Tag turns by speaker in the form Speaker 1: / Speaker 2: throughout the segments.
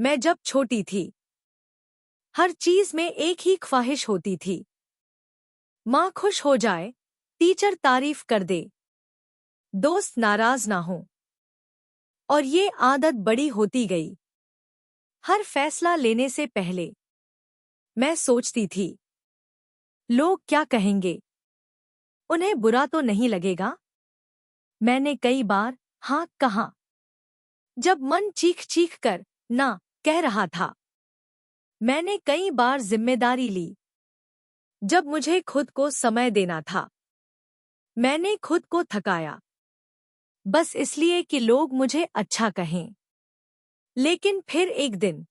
Speaker 1: मैं जब छोटी थी, हर चीज में एक ही ख्वाहिश होती थी। माँ खुश हो जाए, टीचर तारीफ कर दे, दोस्त नाराज ना हो। और ये आदत बड़ी होती गई। हर फैसला लेने से पहले मैं सोचती थी, लोग क्या कहेंगे? उन्हें बुरा तो नहीं लगेगा? मैंने कई बार हाँ कहा, जब मन चीख चीख कर ना कह रहा था। मैंने कई बार जिम्मेदारी ली, जब मुझे खुद को समय देना था। मैंने खुद को थकाया, बस इसलिए कि लोग मुझे अच्छा कहें। लेकिन फिर एक दिन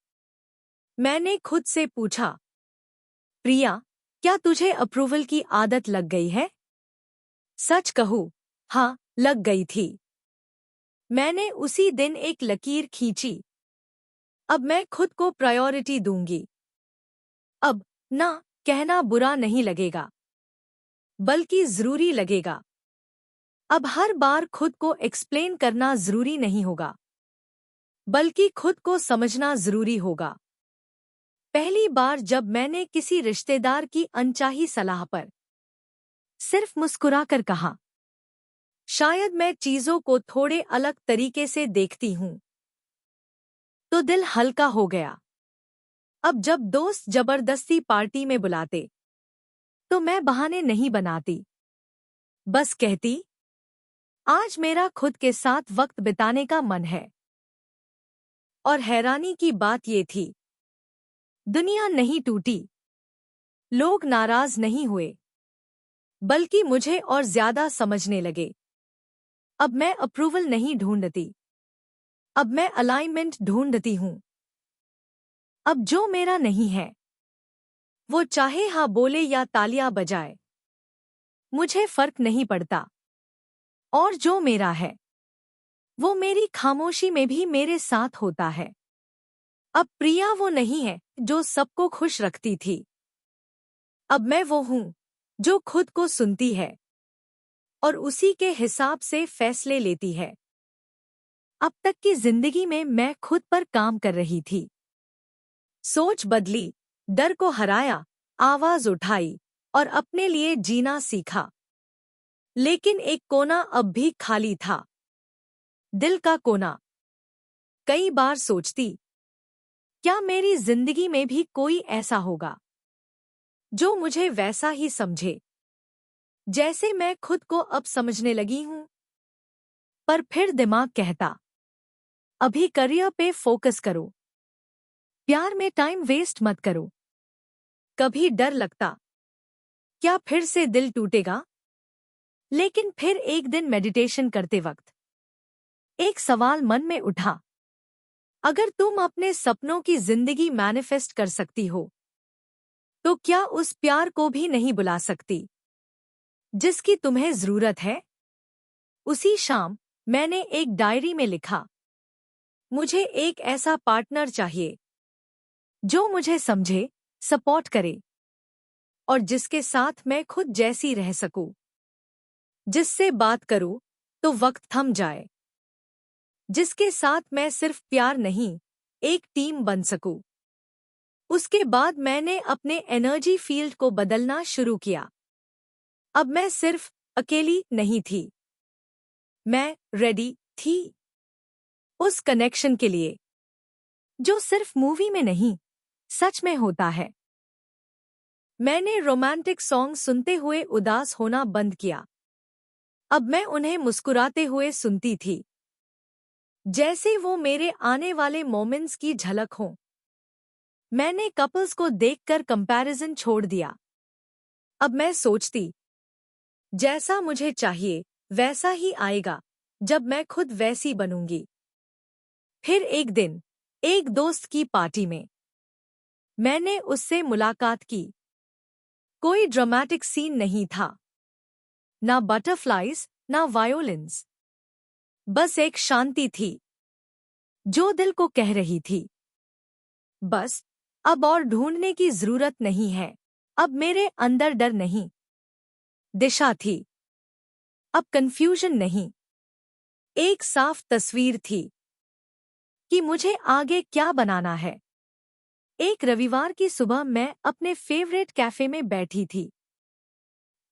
Speaker 1: मैंने खुद से पूछा, प्रिया, क्या तुझे अप्रूवल की आदत लग गई है? सच कहूं, हाँ, लग गई थी। मैंने उसी दिन एक लकीर खींची। अब मैं खुद को प्रायोरिटी दूंगी। अब ना कहना बुरा नहीं लगेगा, बल्कि जरूरी लगेगा। अब हर बार खुद को एक्सप्लेन करना जरूरी नहीं होगा, बल्कि खुद को समझना जरूरी होगा। पहली बार जब मैंने किसी रिश्तेदार की अनचाही सलाह पर सिर्फ मुस्कुराकर कहा, शायद मैं चीजों को थोड़े अलग तरीके से देखती हूं, तो दिल हल्का हो गया। अब जब दोस्त जबरदस्ती पार्टी में बुलाते, तो मैं बहाने नहीं बनाती। बस कहती, आज मेरा खुद के साथ वक्त बिताने का मन है। और हैरानी की बात ये थी, दुनिया नहीं टूटी, लोग नाराज नहीं हुए, बल्कि मुझे और ज्यादा समझने लगे। अब मैं अप्रूवल नहीं ढूंढती, अब मैं अलाइनमेंट ढूंढती हूं। अब जो मेरा नहीं है, वो चाहे हाँ बोले या तालियां बजाए, मुझे फर्क नहीं पड़ता। और जो मेरा है, वो मेरी खामोशी में भी मेरे साथ होता है। अब प्रिया वो नहीं है जो सबको खुश रखती थी। अब मैं वो हूं जो खुद को सुनती है और उसी के हिसाब से फैसले लेती है। अब तक की जिंदगी में मैं खुद पर काम कर रही थी। सोच बदली, डर को हराया, आवाज उठाई और अपने लिए जीना सीखा। लेकिन एक कोना अब भी खाली था, दिल का कोना। कई बार सोचती, क्या मेरी जिंदगी में भी कोई ऐसा होगा जो मुझे वैसा ही समझे जैसे मैं खुद को अब समझने लगी हूं? पर फिर दिमाग कहता, अभी करियर पे फोकस करो, प्यार में टाइम वेस्ट मत करो। कभी डर लगता, क्या फिर से दिल टूटेगा? लेकिन फिर एक दिन मेडिटेशन करते वक्त एक सवाल मन में उठा, अगर तुम अपने सपनों की जिंदगी मैनिफेस्ट कर सकती हो, तो क्या उस प्यार को भी नहीं बुला सकती जिसकी तुम्हें जरूरत है? उसी शाम मैंने एक डायरी में लिखा, मुझे एक ऐसा पार्टनर चाहिए जो मुझे समझे, सपोर्ट करे और जिसके साथ मैं खुद जैसी रह सकूं, जिससे बात करूं तो वक्त थम जाए, जिसके साथ मैं सिर्फ प्यार नहीं, एक टीम बन सकूं। उसके बाद मैंने अपने एनर्जी फील्ड को बदलना शुरू किया। अब मैं सिर्फ अकेली नहीं थी, मैं रेडी थी उस कनेक्शन के लिए जो सिर्फ मूवी में नहीं, सच में होता है। मैंने रोमांटिक सॉन्ग सुनते हुए उदास होना बंद किया। अब मैं उन्हें मुस्कुराते हुए सुनती थी, जैसे वो मेरे आने वाले मोमेंट्स की झलक हो। मैंने कपल्स को देखकर कंपैरिजन छोड़ दिया। अब मैं सोचती, जैसा मुझे चाहिए वैसा ही आएगा जब मैं खुद वैसी बनूंगी। फिर एक दिन एक दोस्त की पार्टी में मैंने उससे मुलाकात की। कोई ड्रामेटिक सीन नहीं था, ना बटरफ्लाइज, ना वायोलिन्स। बस एक शांति थी जो दिल को कह रही थी, बस अब और ढूंढने की जरूरत नहीं है। अब मेरे अंदर डर नहीं, दिशा थी। अब कंफ्यूजन नहीं, एक साफ तस्वीर थी। कि मुझे आगे क्या बनाना है। एक रविवार की सुबह मैं अपने फेवरेट कैफे में बैठी थी।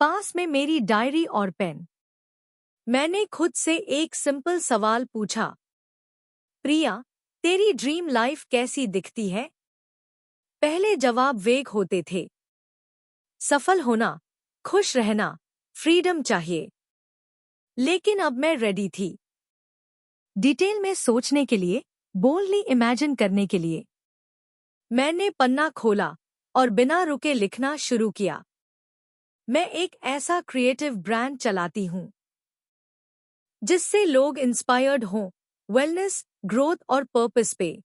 Speaker 1: पास में मेरी डायरी और पेन। मैंने खुद से एक सिंपल सवाल पूछा, प्रिया, तेरी ड्रीम लाइफ कैसी दिखती है? पहले जवाब वेग होते थे। सफल होना, खुश रहना, फ्रीडम चाहिए। लेकिन अब मैं रेडी थी। डिटेल में सोचने के लिए, बोल्डली इमेजिन करने के लिए। मैंने पन्ना खोला और बिना रुके लिखना शुरू किया। मैं एक ऐसा क्रिएटिव ब्रांड चलाती हूँ जिससे लोग इंस्पायर्ड हों, वेलनेस, ग्रोथ और पर्पस पे।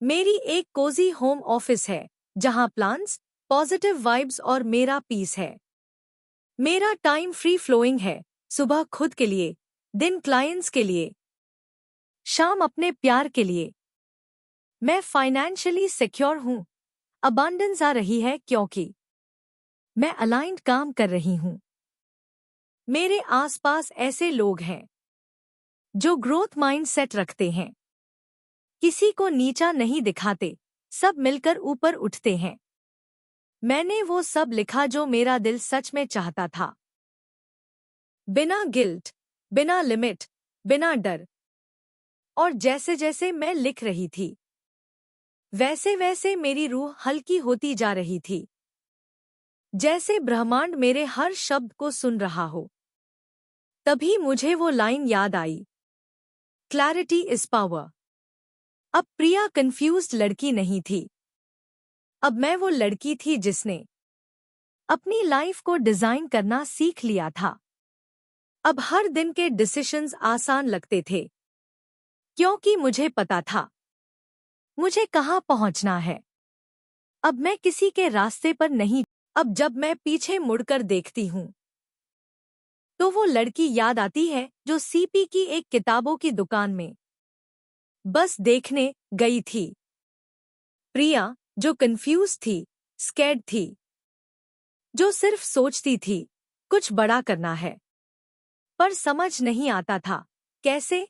Speaker 1: मेरी एक कोजी होम ऑफिस है जहां प्लान्स, पॉजिटिव वाइब्स और मेरा पीस है। मेरा टाइम फ्री फ्लोइंग है, सुबह खुद के लिए, दिन क्लाइंट्स के लिए, शाम अपने प्यार के लिए। मैं फाइनेंशियली सिक्योर हूं, अबंडेंस आ रही है क्योंकि मैं अलाइन्ड काम कर रही हूं। मेरे आसपास ऐसे लोग हैं जो ग्रोथ माइंडसेट रखते हैं, किसी को नीचा नहीं दिखाते, सब मिलकर ऊपर उठते हैं। मैंने वो सब लिखा जो मेरा दिल सच में चाहता था। बिना गिल्ट, बिना लिमिट, बिना डर। और जैसे जैसे मैं लिख रही थी, वैसे वैसे मेरी रूह हल्की होती जा रही थी, जैसे ब्रह्मांड मेरे हर शब्द को सुन रहा हो। तभी मुझे वो लाइन याद आई, क्लैरिटी इज पावर। अब प्रिया कंफ्यूज्ड लड़की नहीं थी। अब मैं वो लड़की थी जिसने अपनी लाइफ को डिजाइन करना सीख लिया था। अब हर दिन के डिसीजंस आसान लगते थे, क्योंकि मुझे पता था मुझे कहाँ पहुंचना है। अब मैं किसी के रास्ते पर नहीं। अब जब मैं पीछे मुड़कर देखती हूँ तो वो लड़की याद आती है जो सीपी की एक किताबों की दुकान में बस देखने गई थी। प्रिया, जो कंफ्यूज थी, स्कैर्ड थी, जो सिर्फ सोचती थी कुछ बड़ा करना है, पर समझ नहीं आता था कैसे।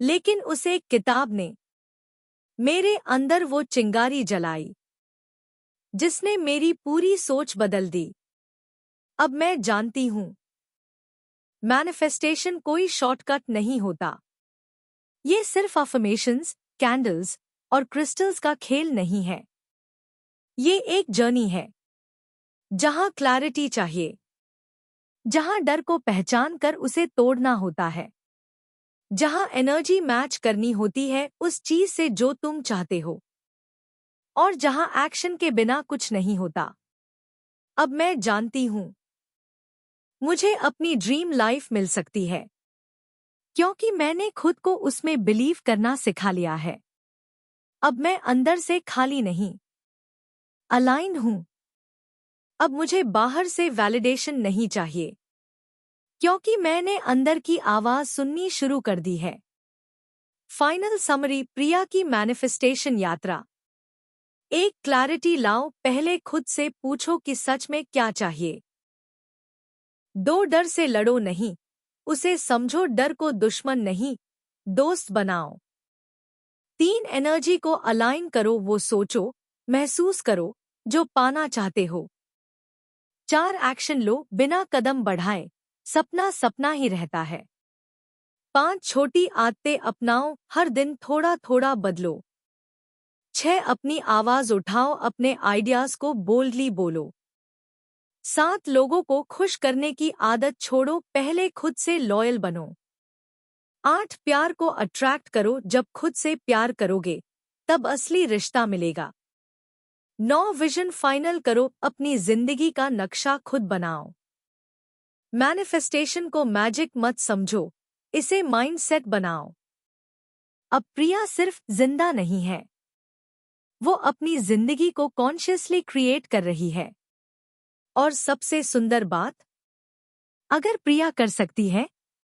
Speaker 1: लेकिन उस एक किताब ने मेरे अंदर वो चिंगारी जलाई जिसने मेरी पूरी सोच बदल दी। अब मैं जानती हूँ, मैनिफेस्टेशन कोई शॉर्टकट नहीं होता। ये सिर्फ अफर्मेशंस, कैंडल्स और क्रिस्टल्स का खेल नहीं है। ये एक जर्नी है जहां क्लैरिटी चाहिए, जहां डर को पहचान कर उसे तोड़ना होता है, जहां एनर्जी मैच करनी होती है उस चीज से जो तुम चाहते हो, और जहां एक्शन के बिना कुछ नहीं होता। अब मैं जानती हूं, मुझे अपनी ड्रीम लाइफ मिल सकती है क्योंकि मैंने खुद को उसमें बिलीव करना सिखा लिया है। अब मैं अंदर से खाली नहीं, अलाइन्ड हूं। अब मुझे बाहर से वैलिडेशन नहीं चाहिए, क्योंकि मैंने अंदर की आवाज सुननी शुरू कर दी है। फाइनल समरी, प्रिया की मैनिफेस्टेशन यात्रा। एक, क्लैरिटी लाओ, पहले खुद से पूछो कि सच में क्या चाहिए। 2, डर से लड़ो नहीं, उसे समझो, डर को दुश्मन नहीं, दोस्त बनाओ। 3, एनर्जी को अलाइन करो, वो सोचो, महसूस करो जो पाना चाहते हो। 4, एक्शन लो, बिना कदम बढ़ाए, सपना सपना ही रहता है। 5, छोटी आदतें अपनाओ, हर दिन थोड़ा थोड़ा बदलो। 6, अपनी आवाज उठाओ, अपने आइडियाज को बोल्डली बोलो। 7, लोगों को खुश करने की आदत छोड़ो, पहले खुद से लॉयल बनो। 8, प्यार को अट्रैक्ट करो, जब खुद से प्यार करोगे तब असली रिश्ता मिलेगा। 9, विजन फाइनल करो, अपनी जिंदगी का नक्शा खुद बनाओ। मैनिफेस्टेशन को मैजिक मत समझो, इसे माइंडसेट बनाओ। अब प्रिया सिर्फ जिंदा नहीं है, वो अपनी जिंदगी को कॉन्शियसली क्रिएट कर रही है। और सबसे सुंदर बात, अगर प्रिया कर सकती है